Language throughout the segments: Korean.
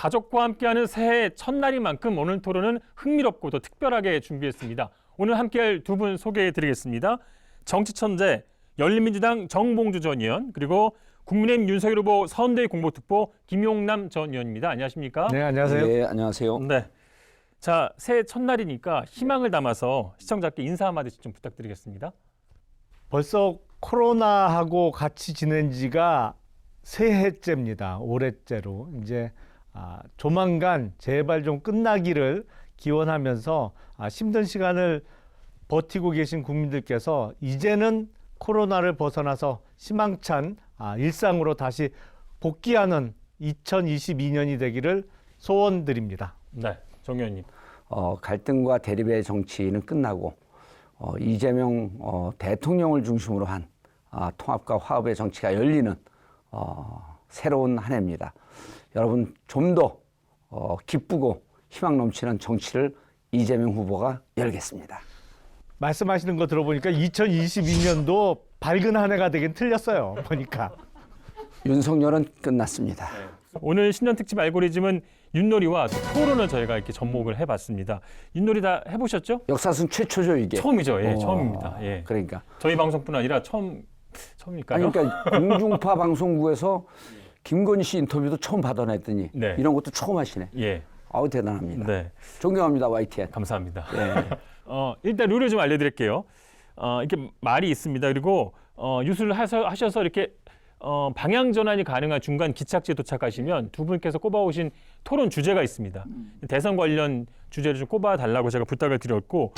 가족과 함께하는 새해 첫날인 만큼 오늘 토론은 흥미롭고 더 특별하게 준비했습니다. 오늘 함께할 두 분 소개해드리겠습니다. 정치천재, 열린민주당 정봉주 전 의원, 그리고 국민의힘 윤석열 후보 서울대 공보특보 김용남 전 의원입니다. 안녕하십니까? 네, 안녕하세요. 네, 안녕하세요. 네. 자, 새해 첫날이니까 희망을 담아서 시청자께 인사 한마디씩 좀 부탁드리겠습니다. 벌써 코로나하고 같이 지낸 지가 새해째입니다. 올해째로. 이제 조만간 제발 좀 끝나기를 기원하면서 힘든 시간을 버티고 계신 국민들께서 이제는 코로나를 벗어나서 희망찬 일상으로 다시 복귀하는 2022년이 되기를 소원드립니다. 네, 정 의원님. 갈등과 대립의 정치는 끝나고 이재명 대통령을 중심으로 한 통합과 화합의 정치가 열리는 새로운 한 해입니다. 여러분 좀 더 기쁘고 희망 넘치는 정치를 이재명 후보가 열겠습니다. 말씀하시는 거 들어보니까 2022년도 밝은 한 해가 되긴 틀렸어요. 보니까. 윤석열은 끝났습니다. 오늘 신년 특집 알고리즘은 윷놀이와 토론을 저희가 이렇게 접목을 해봤습니다. 윷놀이 다 해보셨죠? 역사상 최초죠 이게. 처음이죠. 예, 처음입니다. 예. 그러니까. 저희 방송뿐 아니라 처음일까요? 그러니까 공중파 방송국에서 김건희 씨 인터뷰도 처음 받아냈더니 네. 이런 것도 처음 하시네. 예. 아우 대단합니다. 네. 존경합니다 YTN. 감사합니다. 네. 일단 룰을 좀 알려드릴게요. 이렇게 말이 있습니다. 그리고 유수를 하셔서 이렇게 방향 전환이 가능한 중간 기착지에 도착하시면 두 분께서 꼽아오신 토론 주제가 있습니다. 대선 관련 주제를 좀 꼽아달라고 제가 부탁을 드렸고.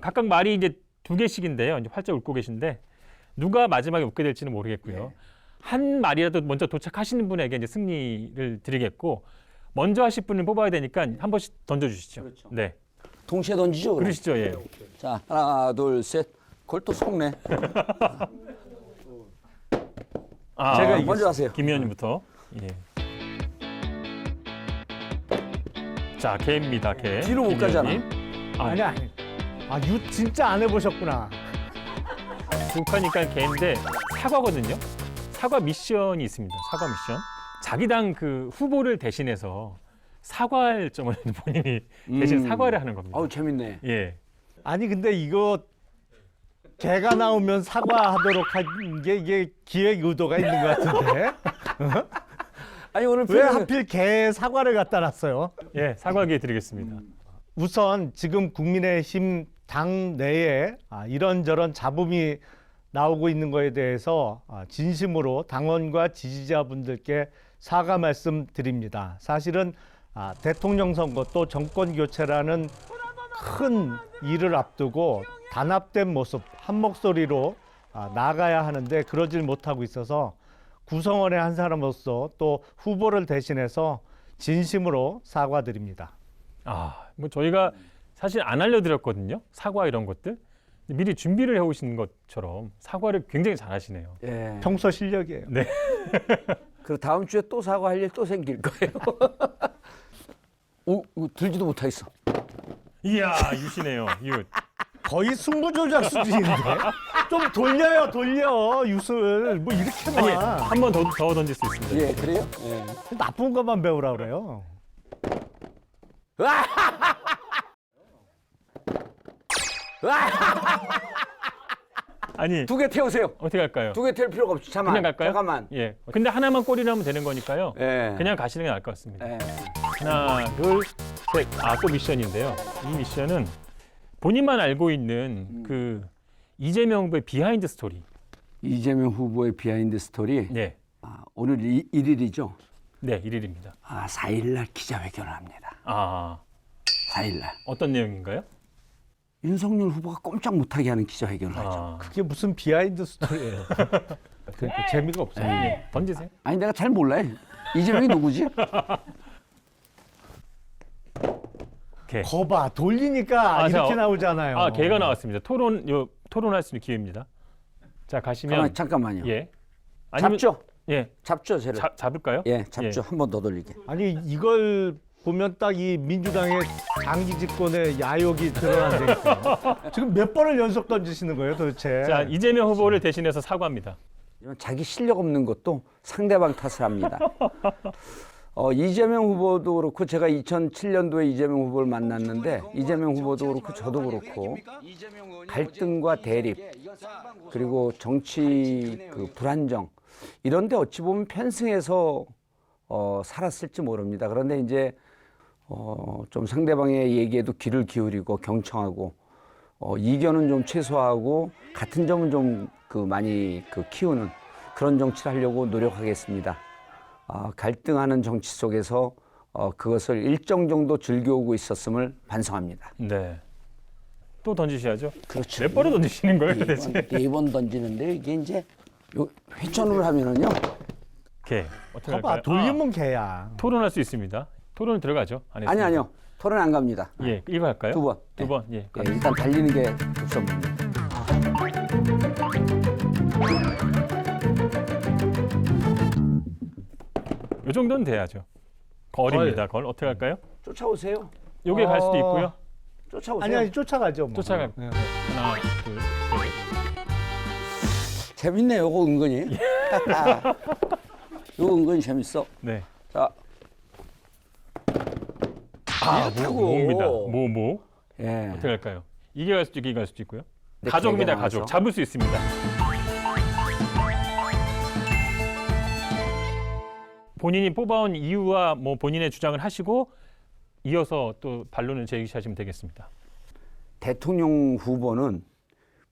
각각 말이 이제 두 개씩인데요. 이제 활짝 웃고 계신데 누가 마지막에 웃게 될지는 모르겠고요. 네. 한 말이라도 먼저 도착하시는 분에게 이제 승리를 드리겠고 먼저 하실 분을 뽑아야 되니까 한 번씩 던져주시죠. 그렇죠. 네, 동시에 던지죠. 그럼? 그러시죠. 예. 자 하나 둘 셋. 그걸 또 속네. 제가 먼저 하세요. 김 의원님부터. 예. 자, 개입니다. 개. 뒤로 못 김 가잖아. 의원님. 아니. 진짜 안 해보셨구나. 북하니까 개인데 사과거든요. 사과 미션이 있습니다. 사과 미션. 자기 당 그 후보를 대신해서 사과할 점을 본인이 대신 사과를 하는 겁니다. 아우 재밌네. 예. 아니 근데 이거 개가 나오면 사과하도록 한 게 이게 기획 의도가 있는 것 같은데 아니 오늘 왜 하필 개에 사과를 갖다 놨어요? 예, 사과기회 드리겠습니다. 우선 지금 국민의힘 당 내에 이런저런 잡음이 나오고 있는 거에 대해서 진심으로 당원과 지지자분들께 사과 말씀드립니다. 사실은 대통령 선거 또 정권 교체라는 큰 일을 앞두고 단합된 모습, 한 목소리로 나가야 하는데 그러질 못하고 있어서 구성원의 한 사람으로서 또 후보를 대신해서 진심으로 사과드립니다. 뭐 저희가 사실 안 알려드렸거든요. 사과 이런 것들. 미리 준비를 해오신 것처럼 사과를 굉장히 잘하시네요. 예. 평소 실력이에요. 네. 그 다음 주에 또 사과할 일 또 생길 거예요. 오, 이거 들지도 못하겠어. 이야, 유시네요. 유. 거의 승부조작 수준인데 좀 돌려 유술 뭐 이렇게 아니, 나 한 번 더 던질 수 있습니다. 예, 그래요? 예. 나쁜 것만 배우라 그래요. 아니, 두 개 태우세요. 어떻게 할까요? 두 개 태울 필요가 없지. 잠깐만. 그냥 갈까요? 잠깐만. 예. 근데 하나만 꼬리라면 되는 거니까요. 예. 그냥 가시는 게 나을 것 같습니다. 예. 하나, 둘, 셋. 또 미션인데요. 이 미션은 본인만 알고 있는 그 이재명 후보의 비하인드 스토리. 이재명 후보의 비하인드 스토리. 네. 오늘 1일이죠. 네, 1일입니다. 4일 날 기자회견을 합니다. 4일 날. 어떤 내용인가요? 윤석열 후보가 꼼짝 못하게 하는 기자회견을 하죠. 그게 무슨 비하인드 스토리예요. 그러니까 재미가 없어요. 예. 던지세요. 아니 내가 잘 몰라. 이재명이 누구지? 개. 거봐 돌리니까 이렇게 자, 나오잖아요. 개가 나왔습니다. 토론할 수 있는 기회입니다. 자, 가시면 잠깐만요. 예. 아니면 잡죠? 예, 잡죠, 쟤를. 잡을까요? 예, 잡죠. 한 번 더 돌리게. 아니 이걸 보면 딱 이 민주당의 장기 집권의 야욕이 드러난다니까. 지금 몇 번을 연속 던지시는 거예요, 도대체? 자, 이재명 후보를 대신해서 사과합니다. 자기 실력 없는 것도 상대방 탓을 합니다. 이재명 후보도 그렇고 제가 2007년도에 이재명 후보를 만났는데 이재명 후보도 그렇고 저도 그렇고 갈등과 대립 그리고 정치 그 불안정 이런데 어찌 보면 편승해서 살았을지 모릅니다. 그런데 이제 좀 상대방의 얘기에도 귀를 기울이고 경청하고 이견은 좀 최소화하고 같은 점은 좀 많이 키우는 그런 정치를 하려고 노력하겠습니다. 갈등하는 정치 속에서 그것을 일정 정도 즐겨오고 있었음을 반성합니다. 네. 또 던지셔야죠. 그렇죠. 몇 번을 던지시는 거예요, 도대체? 4번 던지는데 이게 이제 회전을 하면은요. 개. 어떻게 봐봐, 할까요? 돌리면 개야. 토론할 수 있습니다. 토론 들어가죠. 안 했습니다. 아니요. 토론 안 갑니다. 예, 이거 할까요? 2번. 두 번. 예. 예, 일단 달리는 게 우선입니다. 요 정도는 돼야죠. 거리입니다. 걸 어떻게 할까요? 쫓아오세요. 요게 갈 수도 있고요. 쫓아오세요. 아니 쫓아가죠. 뭐. 쫓아가. 네. 하나, 둘, 셋. 재밌네요, 이거 은근히. 이거 은근히 재밌어. 네. 자, 모입니다. 모. 예. 어떻게 할까요? 이게 갈 수도 있고 이게 갈 수도 있고요. 네, 가족입니다. 개가 가족. 나와서. 잡을 수 있습니다. 본인이 뽑아온 이유와 뭐 본인의 주장을 하시고 이어서 또 반론을 제기하시면 되겠습니다. 대통령 후보는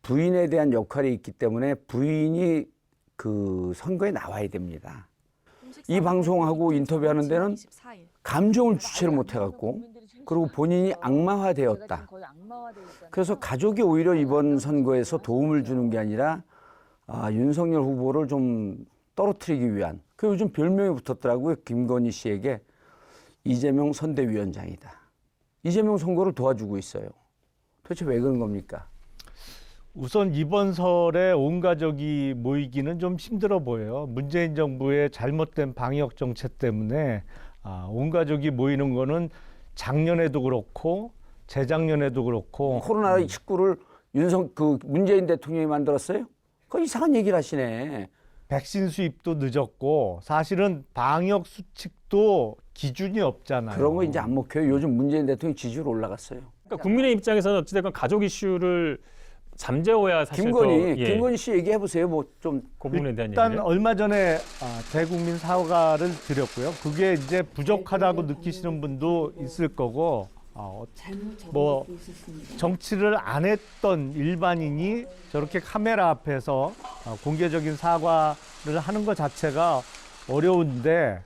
부인에 대한 역할이 있기 때문에 부인이 그 선거에 나와야 됩니다. 이 방송하고 인터뷰하는 데는 감정을 주체를 못해갖고 그리고 본인이 악마화되었다. 그래서 가족이 오히려 이번 선거에서 도움을 주는 게 아니라 윤석열 후보를 좀 떨어뜨리기 위한 그 요즘 별명이 붙었더라고요. 김건희 씨에게 이재명 선대위원장이다. 이재명 선거를 도와주고 있어요. 도대체 왜 그런 겁니까? 우선 이번 설에 온 가족이 모이기는 좀 힘들어 보여요. 문재인 정부의 잘못된 방역 정책 때문에 온 가족이 모이는 거는 작년에도 그렇고 재작년에도 그렇고 코로나19를 문재인 대통령이 만들었어요? 그 이상한 얘기를 하시네. 백신 수입도 늦었고 사실은 방역 수칙도 기준이 없잖아요. 그런 거 이제 안 먹혀요. 요즘 문재인 대통령 지지율 올라갔어요. 그러니까 국민의 입장에서는 어찌됐건 가족 이슈를 잠재워야 사실 더, 김건희 씨 얘기해 보세요. 뭐 좀 그 부분에 대한 일단 얘기를. 얼마 전에 대국민 사과를 드렸고요. 그게 이제 부족하다고 느끼시는 분도 있을 거고 뭐 정치를 안 했던 일반인이 저렇게 카메라 앞에서 공개적인 사과를 하는 것 자체가 어려운데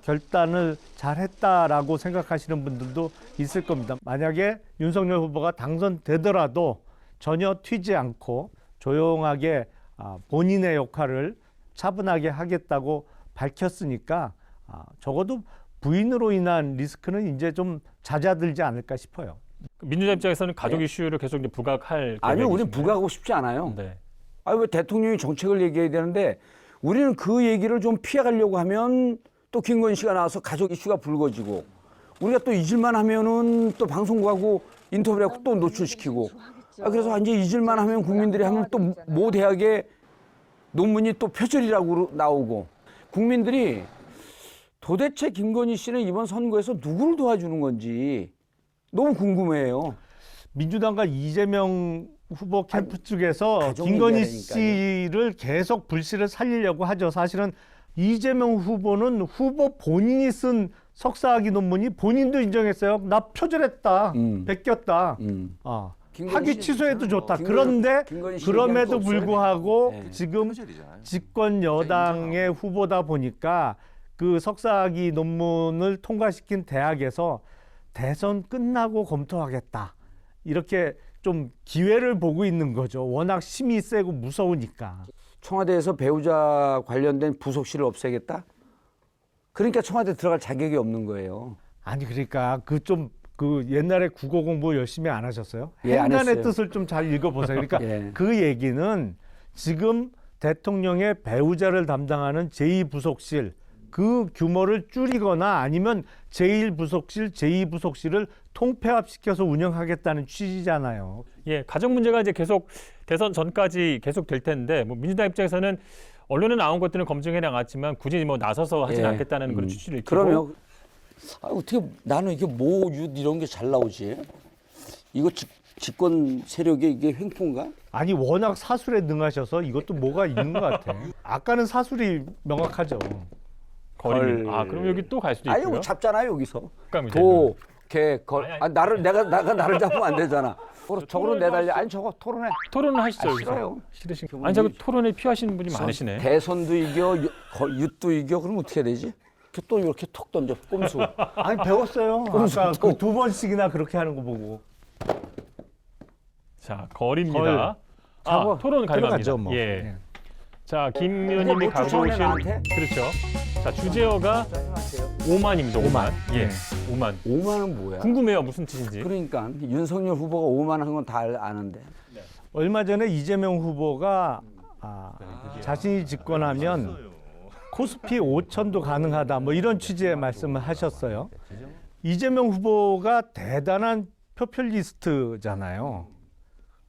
결단을 잘했다라고 생각하시는 분들도 있을 겁니다. 만약에 윤석열 후보가 당선되더라도 전혀 튀지 않고 조용하게 본인의 역할을 차분하게 하겠다고 밝혔으니까 적어도 부인으로 인한 리스크는 이제 좀 잦아들지 않을까 싶어요. 민주당 입장에서는 가족 이슈를 계속 이제 부각할 아니요, 우리 계획이신가요? 부각하고 싶지 않아요. 네. 왜 대통령이 정책을 얘기해야 되는데 우리는 그 얘기를 좀 피해가려고 하면 또 김건희 씨가 나와서 가족 이슈가 불거지고 우리가 또 잊을만 하면은 또 방송국하고 인터뷰하고 또 노출시키고 그래서 이제 잊을만 하면 국민들이 하면 또 모 대학의 논문이 또 표절이라고 나오고 국민들이 도대체 김건희 씨는 이번 선거에서 누구를 도와주는 건지 너무 궁금해요. 민주당과 이재명 후보 캠프 쪽에서 가족 김건희 얘기하니까요. 씨를 계속 불씨를 살리려고 하죠. 사실은 이재명 후보는 후보 본인이 쓴 석사학위 논문이 본인도 인정했어요. 나 표절했다, 베꼈다. 학위 취소해도 좋다. 그런데 김건희 씨 그럼에도 얘기할 거 없어요? 불구하고 네. 지금 집권 여당의 후보다 보니까 그 석사학위 논문을 통과시킨 대학에서 대선 끝나고 검토하겠다. 이렇게 좀 기회를 보고 있는 거죠. 워낙 힘이 세고 무서우니까. 청와대에서 배우자 관련된 부속실을 없애겠다? 그러니까 청와대 들어갈 자격이 없는 거예요. 아니 그러니까 그 옛날에 국어 공부 열심히 안 하셨어요? 예, 안 행간의 했어요. 뜻을 좀 잘 읽어보세요. 그러니까 예. 그 얘기는 지금 대통령의 배우자를 담당하는 제2부속실 그 규모를 줄이거나 아니면 제1부속실, 제2부속실을 통폐합시켜서 운영하겠다는 취지잖아요. 예, 가정 문제가 이제 계속 대선 전까지 계속 될 텐데 뭐 민주당 입장에서는 언론에 나온 것들은 검증해 나갔지만 굳이 뭐 나서서 하진 예. 않겠다는 그런 취지를 익히고 그러면 어떻게 나는 이게 모윷 이런 게 잘 나오지? 이거 집권 세력의 이게 횡포인가? 아니 워낙 사술에 능하셔서 이것도 뭐가 있는 것 같아. 아까는 사술이 명확하죠. 거리는. 걸. 아, 그럼 여기 또 갈 수도 아니 있고요. 뭐 잡잖아요 여기서. 그러니까 도, 개, 걸. 아니, 아니. 아, 나를 잡으면 안 되잖아. 저거로 내달려. 아니 저거 토론해. 토론을 하시죠. 아, 여기서. 싫어요. 싫으신. 그분이- 아니 자꾸 토론에 피하시는 분이 많으시네. 대선도 이겨, 윷도 이겨. 그럼 어떻게 되지? 이렇게 또 이렇게 톡 던져 꼼수. 아니 배웠어요. 아까 그 2번씩이나 그렇게 하는 거 보고. 자, 거리입니다. 걸. 아, 잡아. 토론 가능합니다. 들어가죠, 뭐. 예. 예. 자, 김 근데 의원님이 뭐 갖고 주소는 오신 나한테? 그렇죠. 자, 주제어가 5만입니다. 5만. 예. 네. 5만. 5만은 뭐야? 궁금해요. 무슨 뜻인지. 그러니까 윤석열 후보가 5만 한 건 다 아는데. 얼마 전에 이재명 후보가 자신이 집권하면 코스피 5천도 가능하다 뭐 이런 취지의 말씀을 하셨어요. 이재명 후보가 대단한 포퓰리스트잖아요.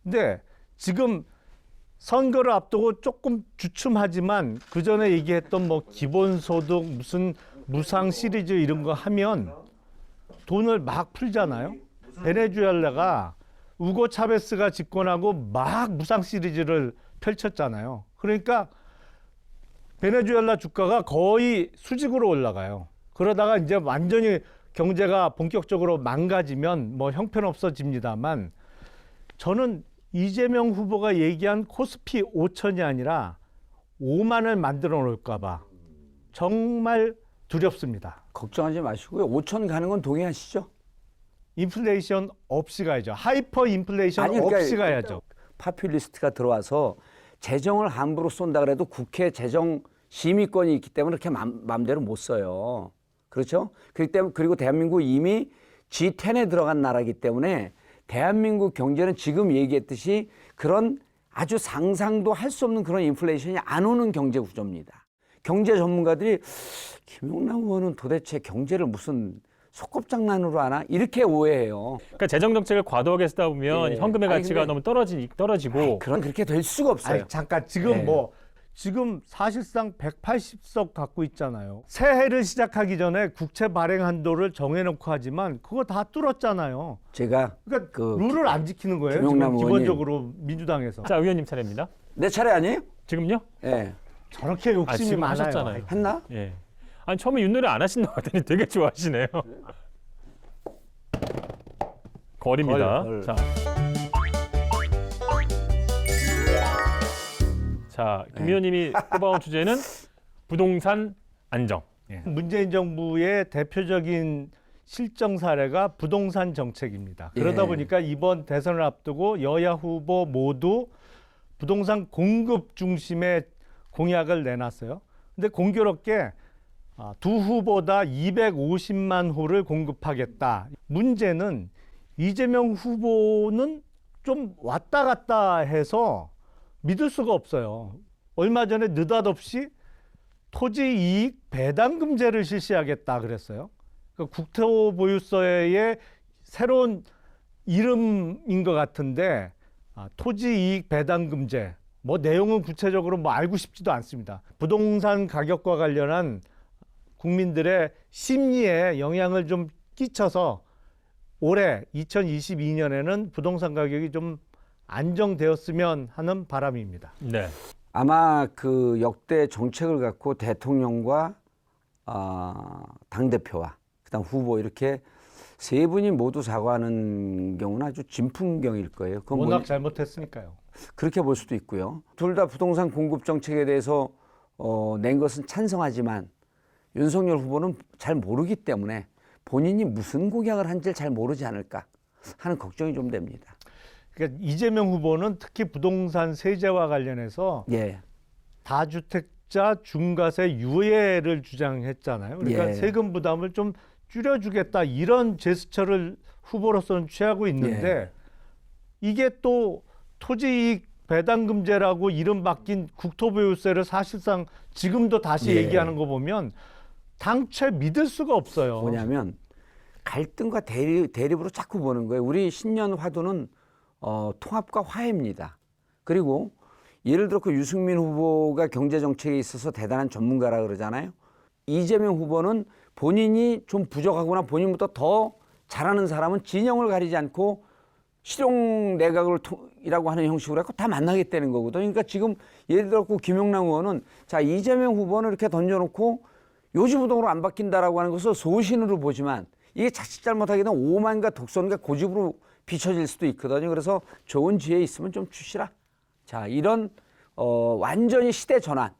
근데 지금 선거를 앞두고 조금 주춤하지만 그 전에 얘기했던 뭐 기본소득 무슨 무상 시리즈 이런 거 하면 돈을 막 풀잖아요. 베네수엘라가 우고 차베스가 집권하고 막 무상 시리즈를 펼쳤잖아요. 그러니까 베네수엘라 주가가 거의 수직으로 올라가요. 그러다가 이제 완전히 경제가 본격적으로 망가지면 뭐 형편없어집니다만 저는 이재명 후보가 얘기한 코스피 5천이 아니라 5만을 만들어 놓을까 봐 정말 두렵습니다. 걱정하지 마시고요. 5천 가는 건 동의하시죠? 인플레이션 없이 가야죠. 하이퍼 인플레이션 아니, 그러니까 없이 가야죠. 파퓰리스트가 들어와서 재정을 함부로 쏜다 그래도 국회 재정 심의권이 있기 때문에 그렇게 마음대로 못 써요. 그렇죠? 그렇기 때문에 그리고 대한민국 이미 G10에 들어간 나라이기 때문에 대한민국 경제는 지금 얘기했듯이 그런 아주 상상도 할 수 없는 그런 인플레이션이 안 오는 경제 구조입니다. 경제 전문가들이 김용남 의원은 도대체 경제를 무슨 속꿉장난으로 하나? 이렇게 오해해요. 그러니까 재정 정책을 과도하게 쓰다 보면 예. 현금의 아니, 가치가 근데- 너무 떨어지고 그렇게 될 수가 없어요. 아니, 잠깐 지금 네. 지금 사실상 180석 갖고 있잖아요. 새해를 시작하기 전에 국채 발행 한도를 정해놓고 하지만 그거 다 뚫었잖아요. 제가 그러니까 그 룰을 안 지키는 거예요. 김용남 지금 의원님. 기본적으로 민주당에서 자, 의원님 차례입니다. 내 차례 아니에요? 지금요? 예. 저렇게 욕심이 지금 많아요. 하셨잖아요. 했나? 예. 아니 처음에 윷놀이 안 하신 것 같더니 되게 좋아하시네요. 거리입니다. 걸. 자. 자, 김 의원님이 뽑아온 주제는 부동산 안정. 문재인 정부의 대표적인 실정 사례가 부동산 정책입니다. 그러다 예. 보니까 이번 대선을 앞두고 여야 후보 모두 부동산 공급 중심의 공약을 내놨어요. 근데 공교롭게 두 후보다 250만 호를 공급하겠다. 문제는 이재명 후보는 좀 왔다 갔다 해서 믿을 수가 없어요. 얼마 전에 느닷없이 토지 이익 배당금제를 실시하겠다 그랬어요. 그러니까 국토보유서의 새로운 이름인 것 같은데 토지 이익 배당금제 뭐 내용은 구체적으로 뭐 알고 싶지도 않습니다. 부동산 가격과 관련한 국민들의 심리에 영향을 좀 끼쳐서 올해 2022년에는 부동산 가격이 좀 안정되었으면 하는 바람입니다. 네. 아마 그 역대 정책을 갖고 대통령과 당대표와 그다음 후보 이렇게 세 분이 모두 사과하는 경우는 아주 진풍경일 거예요. 그건 워낙 잘못했으니까요. 그렇게 볼 수도 있고요. 둘 다 부동산 공급 정책에 대해서 낸 것은 찬성하지만 윤석열 후보는 잘 모르기 때문에 본인이 무슨 공약을 한지를 잘 모르지 않을까 하는 걱정이 좀 됩니다. 그러니까 이재명 후보는 특히 부동산 세제와 관련해서 예. 다주택자 중과세 유예를 주장했잖아요. 그러니까 예. 세금 부담을 좀 줄여주겠다 이런 제스처를 후보로서는 취하고 있는데 이게 또 토지이익 배당금제라고 이름 바뀐 국토보유세를 사실상 지금도 다시 예. 얘기하는 거 보면 당최 믿을 수가 없어요. 뭐냐면 갈등과 대립으로 자꾸 보는 거예요. 우리 신년 화두는 통합과 화해입니다. 그리고 예를 들어 그 유승민 후보가 경제 정책에 있어서 대단한 전문가라 그러잖아요. 이재명 후보는 본인이 좀 부족하거나 본인보다 더 잘하는 사람은 진영을 가리지 않고 실용 내각이라고 하는 형식으로 해서 다 만나겠다는 거거든요. 그러니까 지금 예를 들어 그 김용남 의원은 자 이재명 후보는 이렇게 던져놓고 요지부동으로 안 바뀐다라고 하는 것을 소신으로 보지만 이게 자칫 잘못하게 되면 오만과 독선과 고집으로 비춰질 수도 있거든요. 그래서 좋은 지혜 있으면 좀 주시라. 자 이런 완전히 시대 전환,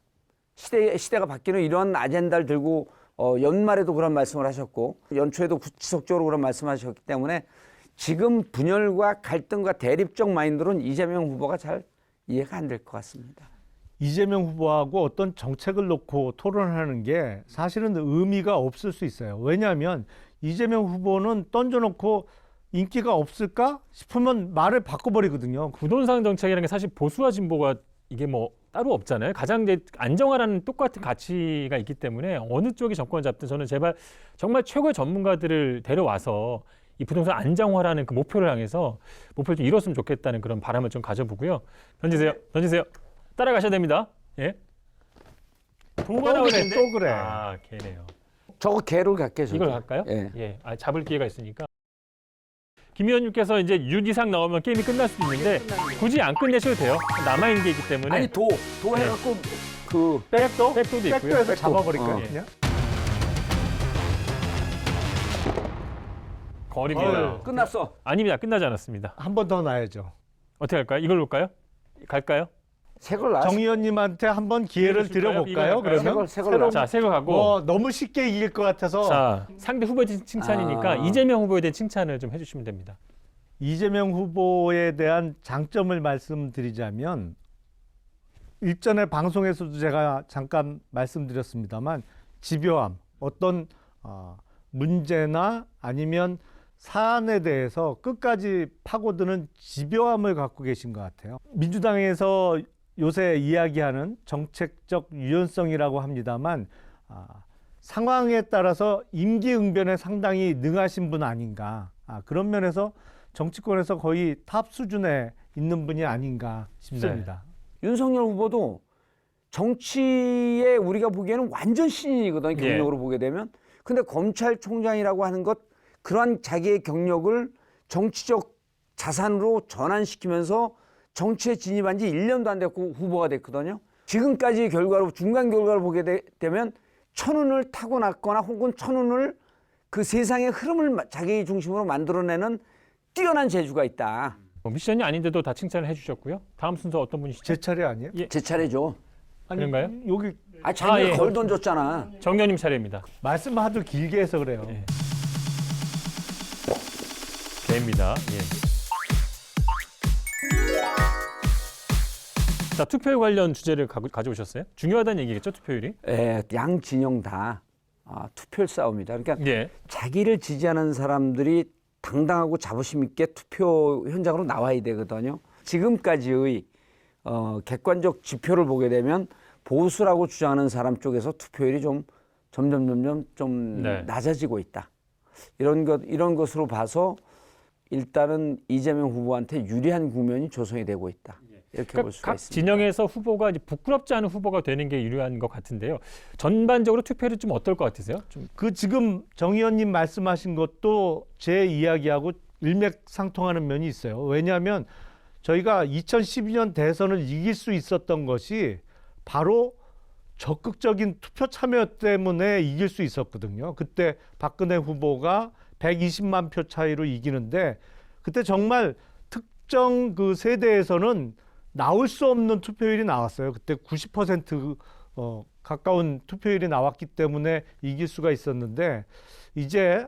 시대가 바뀌는 이런 아젠다를 들고 연말에도 그런 말씀을 하셨고 연초에도 지속적으로 그런 말씀하셨기 때문에 지금 분열과 갈등과 대립적 마인드로는 이재명 후보가 잘 이해가 안 될 것 같습니다. 이재명 후보하고 어떤 정책을 놓고 토론하는 게 사실은 의미가 없을 수 있어요. 왜냐하면 이재명 후보는 던져놓고 인기가 없을까 싶으면 말을 바꿔버리거든요. 부동산 정책이라는 게 사실 보수와 진보가 이게 뭐 따로 없잖아요. 가장 이제 안정화라는 똑같은 가치가 있기 때문에 어느 쪽이 정권을 잡든 저는 제발 정말 최고의 전문가들을 데려와서 이 부동산 안정화라는 그 목표를 향해서 목표를 좀 이뤘으면 좋겠다는 그런 바람을 좀 가져보고요. 던지세요. 던지세요. 따라가셔야 됩니다. 예. 도가 나오는데 또 그래. 아, 걔네요. 저거 개를 갈게요. 저거. 이걸 갈까요? 예. 예. 아, 잡을 기회가 있으니까. 김 의원님께서 이제 6 이상 나오면 게임이 끝날 수도 있는데 굳이 안 끝내셔도 돼요. 남아 있는 게 있기 때문에. 아니 도 해갖고 그 백도? 백도도 있고요. 백도에서 백도. 잡아버릴까요? 어. 그냥? 거리입니다. 끝났어. 아닙니다. 끝나지 않았습니다. 한 번 더 놔야죠. 어떻게 할까요? 이걸 놓을까요? 갈까요? 새걸 놔. 정 의원님한테 한번 기회를 줄까요? 드려볼까요? 이거 할까요? 그러면 새걸 놔. 자, 새거 가고. 너무 쉽게 이길 것 같아서 자, 상대 후보에 대한 칭찬이니까 아. 이재명 후보에 대한 칭찬을 좀 해주시면 됩니다. 이재명 후보에 대한 장점을 말씀드리자면 일전에 방송에서도 제가 잠깐 말씀드렸습니다만 집요함, 어떤 문제나 아니면 사안에 대해서 끝까지 파고드는 집요함을 갖고 계신 것 같아요. 민주당에서 요새 이야기하는 정책적 유연성이라고 합니다만 상황에 따라서 임기응변에 상당히 능하신 분 아닌가. 그런 면에서 정치권에서 거의 탑 수준에 있는 분이 아닌가 싶습니다. 윤석열 후보도 정치에 우리가 보기에는 완전 신인이거든요. 경력으로 보게 되면. 근데 검찰총장이라고 하는 것 그러한 자기의 경력을 정치적 자산으로 전환시키면서 정치에 진입한 지 1년도 안 됐고 후보가 됐거든요. 지금까지 결과로 중간 결과를 보게 되면 천운을 타고났거나 혹은 천운을 그 세상의 흐름을 자기 중심으로 만들어내는 뛰어난 재주가 있다. 미션이 아닌데도 다 칭찬을 해주셨고요. 다음 순서 어떤 분이시죠? 제 차례 아니에요? 예. 제 차례죠. 아니, 그런가요? 여기 자기가 예. 걸 던졌잖아. 정 의원님 차례입니다. 말씀 하도 길게 해서 그래요. 예. 됩니다. 예. 자, 투표율 관련 주제를 가져오셨어요? 중요하다는 얘기겠죠, 투표율이? 양 진영 다 투표율 싸움이다. 그러니까 예. 자기를 지지하는 사람들이 당당하고 자부심 있게 투표 현장으로 나와야 되거든요. 지금까지의 객관적 지표를 보게 되면 보수라고 주장하는 사람 쪽에서 투표율이 좀 점점 좀 네. 낮아지고 있다. 이런 것으로 봐서 일단은 이재명 후보한테 유리한 국면이 조성이 되고 있다. 이렇게 볼 수가 각 있습니다. 진영에서 후보가 이제 부끄럽지 않은 후보가 되는 게 유리한 것 같은데요. 전반적으로 투표율이 좀 어떨 것 같으세요? 좀 지금 정 의원님 말씀하신 것도 제 이야기하고 일맥상통하는 면이 있어요. 왜냐하면 저희가 2012년 대선을 이길 수 있었던 것이 바로 적극적인 투표 참여 때문에 이길 수 있었거든요. 그때 박근혜 후보가 120만 표 차이로 이기는데 그때 정말 특정 그 세대에서는 나올 수 없는 투표율이 나왔어요. 그때 90% 가까운 투표율이 나왔기 때문에 이길 수가 있었는데 이제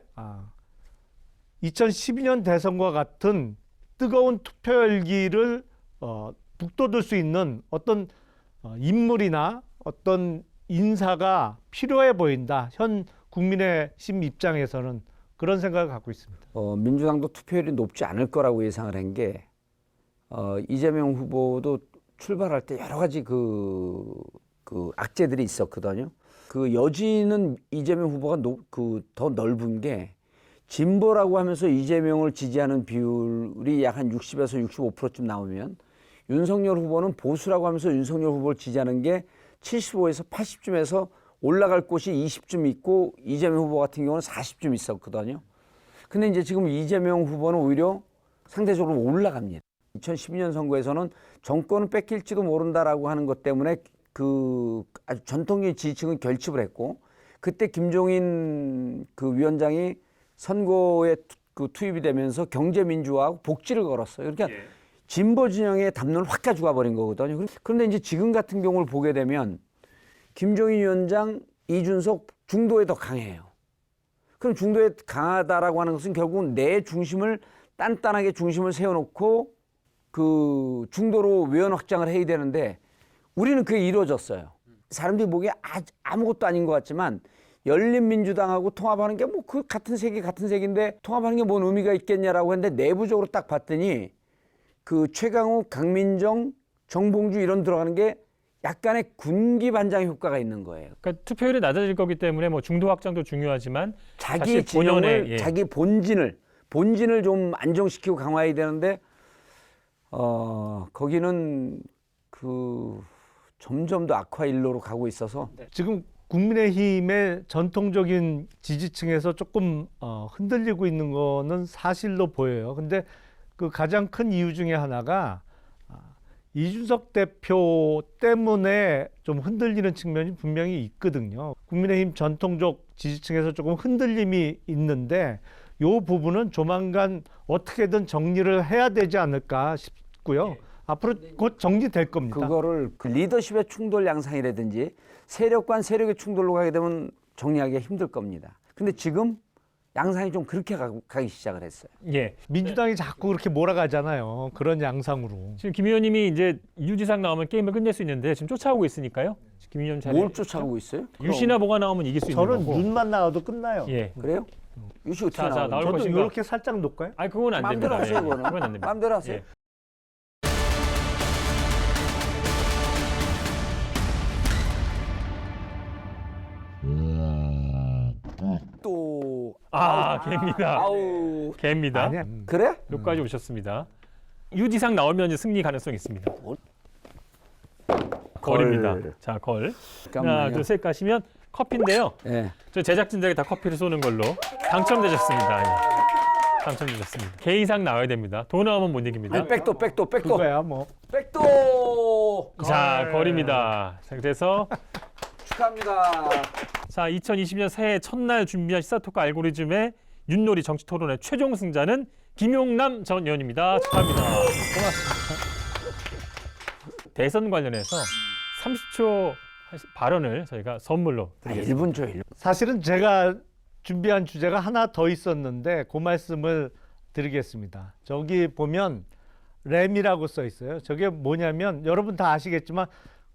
2012년 대선과 같은 뜨거운 투표 열기를 북돋을 수 있는 어떤 인물이나 어떤 인사가 필요해 보인다. 현 국민의힘 입장에서는 그런 생각을 갖고 있습니다. 민주당도 투표율이 높지 않을 거라고 예상을 한 게 이재명 후보도 출발할 때 여러 가지 그 악재들이 있었거든요. 그 여지는 이재명 후보가 더 넓은 게 진보라고 하면서 이재명을 지지하는 비율이 약 한 60에서 65%쯤 나오면 윤석열 후보는 보수라고 하면서 윤석열 후보를 지지하는 게 75에서 80쯤에서 올라갈 곳이 20쯤 있고 이재명 후보 같은 경우는 40쯤 있었거든요. 근데 이제 지금 이재명 후보는 오히려 상대적으로 올라갑니다. 2012년 선거에서는 정권은 뺏길지도 모른다라고 하는 것 때문에 그 아주 전통적인 지지층은 결집을 했고 그때 김종인 그 위원장이 선거에 투입이 되면서 경제민주화하고 복지를 걸었어요. 그러니까 진보 진영의 담론을 확 가져가 버린 거거든요. 그런데 이제 지금 같은 경우를 보게 되면 김종인 위원장, 이준석 중도에 더 강해요. 그럼 중도에 강하다라고 하는 것은 결국은 내 중심을 단단하게 중심을 세워놓고 그 중도로 외연 확장을 해야 되는데 우리는 그게 이루어졌어요. 사람들이 보기에 아무것도 아닌 것 같지만 열린민주당하고 통합하는 게 뭐 그 같은 색인데 통합하는 게 뭔 의미가 있겠냐라고 했는데 내부적으로 딱 봤더니 그 최강욱, 강민정, 정봉주 이런 들어가는 게 약간의 군기반장 효과가 있는 거예요. 그러니까 투표율이 낮아질 거기 때문에 뭐 중도 확장도 중요하지만 자기 사실 본연의, 진영을 자기 본진을 좀 안정시키고 강화해야 되는데 거기는 그 점점 더 악화 일로로 가고 있어서 지금 국민의힘의 전통적인 지지층에서 조금 흔들리고 있는 거는 사실로 보여요. 근데 그 가장 큰 이유 중에 하나가 이준석 대표 때문에 좀 흔들리는 측면이 분명히 있거든요. 국민의힘 전통적 지지층에서 조금 흔들림이 있는데 이 부분은 조만간 어떻게든 정리를 해야 되지 않을까 싶고요. 앞으로 곧 정리될 겁니다. 그거를 그 리더십의 충돌 양상이라든지 세력 간 세력의 충돌로 가게 되면 정리하기가 힘들 겁니다. 근데 지금 양상이 좀 그렇게 가기 시작을 했어요. 예. 민주당이 자꾸 그렇게 몰아가잖아요. 그런 양상으로. 지금 김 의원님이 이제 유지상 나오면 게임을 끝낼 수 있는데 지금 쫓아오고 있으니까요. 김 의원 잘 뭘 쫓아가고 있어요? 유시나 뭐가 나오면 이길 수 있는 저는 거고. 눈만 나와도 끝나요. 예. 그래요? 유시 어떻게 자, 나와요? 나올 저도 것인가? 이렇게 살짝 놓을까요? 아, 그건 안 마음대로 됩니다. 하세요, 그거는. 그건 안 됩니다. 마음대로 하세요. 예. 또 개입니다. 아우 개입니다. 아니야. 그래? 여기까지 오셨습니다. 유지상 나오면 이제 승리 가능성이 있습니다. 걸입니다. 걸. 자, 걸. 하나, 잠깐만요. 둘, 셋 가시면 커피인데요. 예. 저 제작진들에게 다 커피를 쏘는 걸로 당첨되셨습니다. 예. 당첨되셨습니다. 개 이상 나와야 됩니다. 도 나오면 못 이깁니다. 아니, 백도 그거야 뭐. 백도 자, 걸입니다. 자, 그래서 축하합니다. 자, 2020년 새해 첫날 준비한 시사토크 알고리즘의 윷놀이 정치토론의 최종 승자는 김용남 전 의원입니다. 축하합니다. 고맙습니다. 대선 관련해서 30초 발언을 저희가 선물로 드리겠습니다. 1분 줘 1분. 사실은 제가 준비한 주제가 하나 더 있었는데 그 말씀을 드리겠습니다. 저기 보면 램이라고 써 있어요. 저게 뭐냐면 여러분 다 아시겠지만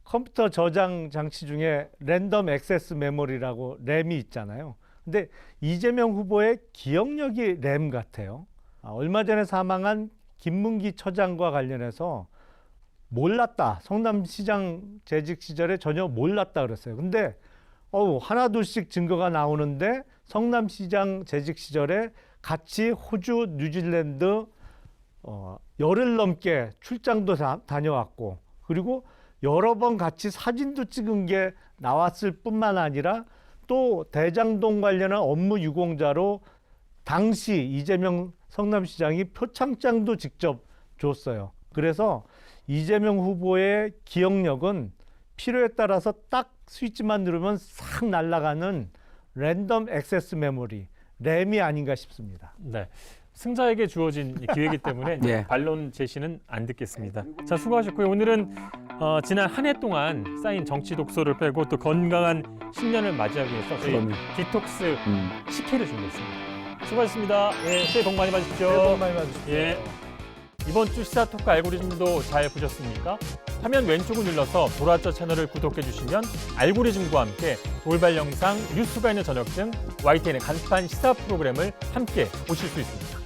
컴퓨터 저장 장치 중에 랜덤 액세스 메모리라고 램이 있잖아요. 근데 이재명 후보의 기억력이 램 같아요. 얼마 전에 사망한 김문기 처장과 관련해서 몰랐다. 성남시장 재직 시절에 전혀 몰랐다 그랬어요. 근데 하나 둘씩 증거가 나오는데 성남시장 재직 시절에 같이 호주, 뉴질랜드 열흘 넘게 출장도 다녀왔고 그리고 여러 번 같이 사진도 찍은 게 나왔을 뿐만 아니라 또 대장동 관련한 업무 유공자로 당시 이재명 성남시장이 표창장도 직접 줬어요. 그래서 이재명 후보의 기억력은 필요에 따라서 딱 스위치만 누르면 싹 날아가는 랜덤 액세스 메모리, 램이 아닌가 싶습니다. 네. 승자에게 주어진 기회이기 때문에 이제 예. 반론 제시는 안 듣겠습니다. 자, 수고하셨고요. 오늘은 지난 한 해 동안 쌓인 정치 독소를 빼고 또 건강한 신년을 맞이하기 위해서 저희 그럼요. 디톡스 식혜를 준비했습니다. 수고하셨습니다. 예, 새해 복 많이 받으십시오. 새해 복 많이 받으십시오. 예. 이번 주 시사토크 알고리즘도 잘 보셨습니까? 화면 왼쪽을 눌러서 돌아쩌 채널을 구독해 주시면 알고리즘과 함께 돌발 영상, 뉴스가 있는 저녁 등 YTN의 간판 시사 프로그램을 함께 보실 수 있습니다.